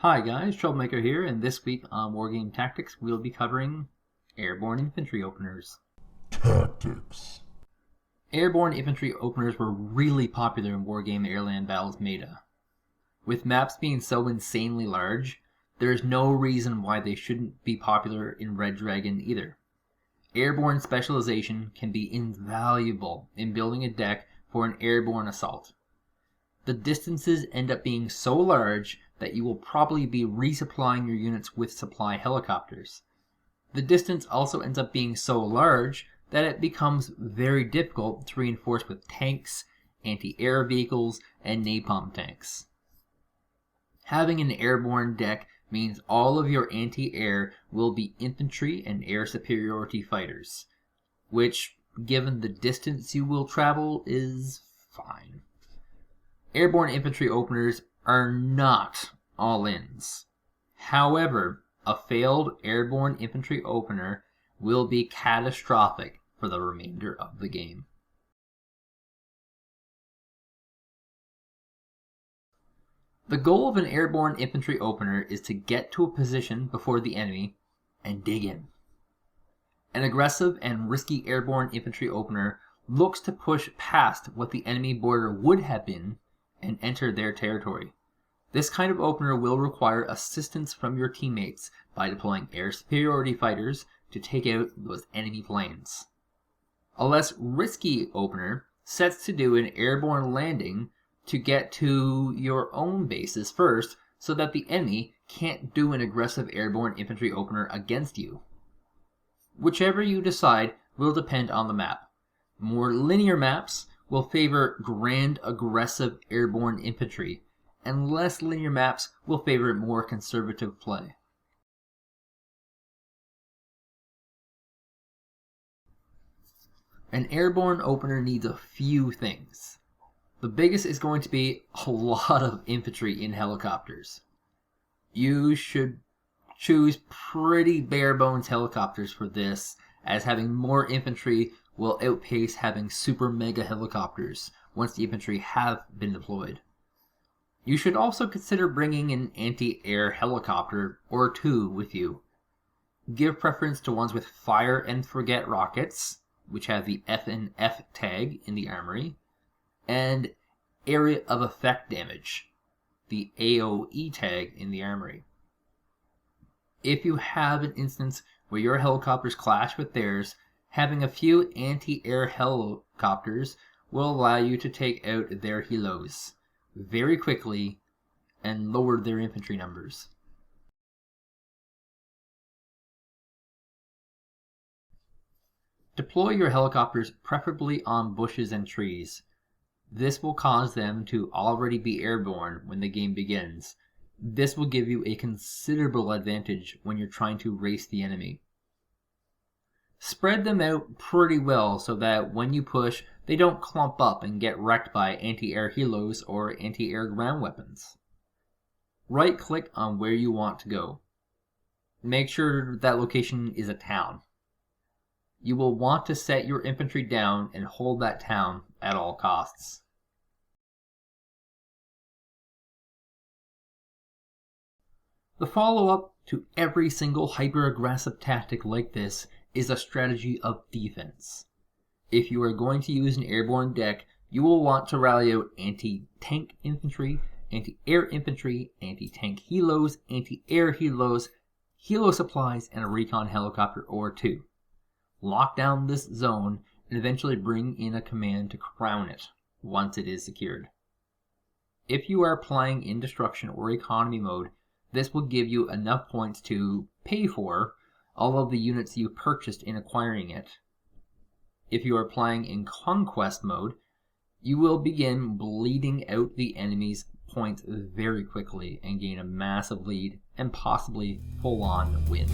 Hi guys, Troublemaker here, and this week on Wargame Tactics we'll be covering Airborne Infantry openers. Tactics. Airborne Infantry openers were really popular in Wargame Airland Battles meta. With maps being so insanely large, there is no reason why they shouldn't be popular in Red Dragon either. Airborne specialization can be invaluable in building a deck for an airborne assault. The distances end up being so large that you will probably be resupplying your units with supply helicopters. The distance also ends up being so large that it becomes very difficult to reinforce with tanks, anti-air vehicles, and napalm tanks. Having an airborne deck means all of your anti-air will be infantry and air superiority fighters, which, given the distance you will travel, is fine. Airborne infantry openers are not all-ins. However, a failed airborne infantry opener will be catastrophic for the remainder of the game. The goal of an airborne infantry opener is to get to a position before the enemy and dig in. An aggressive and risky airborne infantry opener looks to push past what the enemy border would have been and enter their territory. This kind of opener will require assistance from your teammates by deploying air superiority fighters to take out those enemy planes. A less risky opener sets to do an airborne landing to get to your own bases first so that the enemy can't do an aggressive airborne infantry opener against you. Whichever you decide will depend on the map. More linear maps will favor grand aggressive airborne infantry, and less linear maps will favor more conservative play. An airborne opener needs a few things. The biggest is going to be a lot of infantry in helicopters. You should choose pretty bare bones helicopters for this, as having more infantry will outpace having super mega helicopters once the infantry have been deployed. You should also consider bringing an anti-air helicopter or two with you. Give preference to ones with fire and forget rockets, which have the F tag in the armory, and area of effect damage, the AOE tag in the armory. If you have an instance where your helicopters clash with theirs, having a few anti-air helicopters will allow you to take out their helos very quickly and lower their infantry numbers. Deploy your helicopters preferably on bushes and trees. This will cause them to already be airborne when the game begins. This will give you a considerable advantage when you're trying to race the enemy. Spread them out pretty well so that when you push, they don't clump up and get wrecked by anti-air helos or anti-air ground weapons. Right-click on where you want to go. Make sure that location is a town. You will want to set your infantry down and hold that town at all costs. The follow-up to every single hyper-aggressive tactic like this is a strategy of defense. If you are going to use an airborne deck, you will want to rally out anti-tank infantry, anti-air infantry, anti-tank helos, anti-air helos, helo supplies, and a recon helicopter or two. Lock down this zone and eventually bring in a command to crown it once it is secured. If you are playing in destruction or economy mode, this will give you enough points to pay for all of the units you purchased in acquiring it. If you are playing in conquest mode, you will begin bleeding out the enemy's points very quickly and gain a massive lead and possibly full-on win.